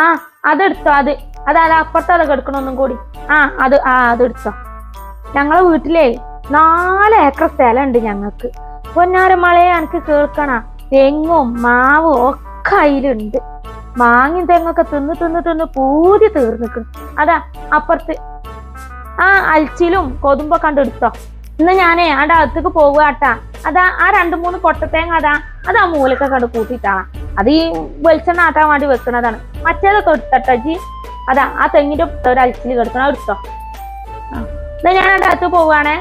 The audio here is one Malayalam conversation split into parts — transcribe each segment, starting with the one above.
ആ അതെടുത്തോ. അത് അപ്പുറത്ത് അത് കിടക്കണൊന്നും കൂടി. അതെടുത്തോ. ഞങ്ങളെ വീട്ടിലേ 4 ഏക്കർ സ്ഥലമുണ്ട് ഞങ്ങക്ക്. പൊന്നാരമളയെ എനിക്ക് കേൾക്കണ തെങ്ങും മാവും ഒക്കെ അതിലുണ്ട്. മാങ്ങയും തെങ്ങൊക്കെ തിന്ന് പൂതി തീർന്നിക്കണം. അതാ അപ്പുറത്ത് അൽച്ചിലും കൊതുമ്പൊക്കെ കണ്ടെടുത്തോ. ഇന്ന് ഞാനേ അകത്തേക്ക് പോവുകട്ടാ. ആ 2-3 കൊട്ടത്തേങ്ങ അത് ആ മൂലൊക്കെ കണ്ട് കൂട്ടിട്ടാ. അത് ഈ വെളിച്ചെണ്ണ ആട്ടാൻ വേണ്ടി വെക്കുന്നതാണ്. മറ്റേതൊക്കെ എടുത്തട്ടജി. ആ തെങ്ങിന്റെ ഒരു അൽച്ചില് കിടക്കണം, എടുത്തോ. എന്നാ ഞാൻ അകത്ത് പോവാണേ.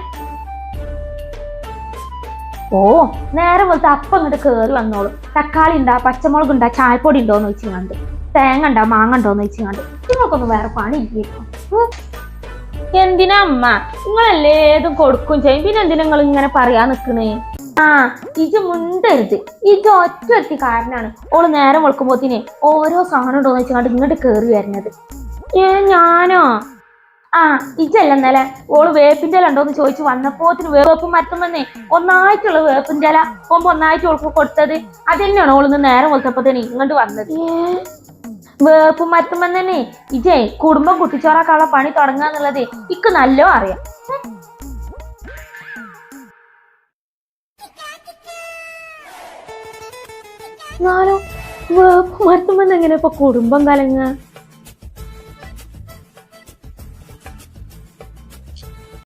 നേരം പോലത്തെ അപ്പം ഇങ്ങോട്ട് കേറി വന്നോളൂ. തക്കാളി ഉണ്ടാ, പച്ചമുളക് ഉണ്ടാ, ചായപ്പൊടി ഉണ്ടോന്ന് വെച്ചിങ്ങാണ്ട്, തേങ്ങ ഉണ്ടാ, മാങ്ങ ഉണ്ടോന്ന് വെച്ചിങ്ങാണ്ട്. നിങ്ങൾക്കൊന്നും വേറെ പണി ഇല്ലേക്കും. എന്തിനാ അമ്മ നിങ്ങളല്ലേ ഏതും കൊടുക്കും ചെയ്യും, പിന്നെ എന്തിനാ നിങ്ങൾ ഇങ്ങനെ പറയാ നിക്കണേ? ഇജ് മുണ്ടരുത്. ഇജ് ഒറ്റ കാരനാണ് ഓള് നേരം വെളുക്കുമ്പോത്തിനെ ഓരോ സാധനം ഉണ്ടോന്ന് വെച്ചാണ്ട് ഇങ്ങോട്ട് കേറി വരുന്നത്. ഞാനോ? ഇജല്ല ഇന്നലെ ഓള് വേപ്പിന്റെ ഇല ഉണ്ടോന്ന് ചോദിച്ചു വന്നപ്പോത്തിന് വേപ്പ് മരത്തുമെന്നേ ഒന്നായിട്ടുള്ള വേപ്പിന്റെ ഇല ഒന്നായിട്ട് ഓൾക്ക് കൊടുത്തത്. അതന്നെയാണ് ഓളിന്ന് നേരം വെളുത്തപ്പോത്തിന് ഇങ്ങോട്ട് വന്നത്. വേപ്പ് മരത്തുമെന്ന് തന്നെ ഇജേ കുടുംബം കുട്ടിച്ചോറാക്കാനുള്ള പണി തുടങ്ങാന്നുള്ളത് ഇക്ക് നല്ലോ അറിയാം. എന്നാലും വേപ്പ് മരത്തുമെന്ന് എങ്ങനെ ഇപ്പൊ കുടുംബം കലങ്ങ?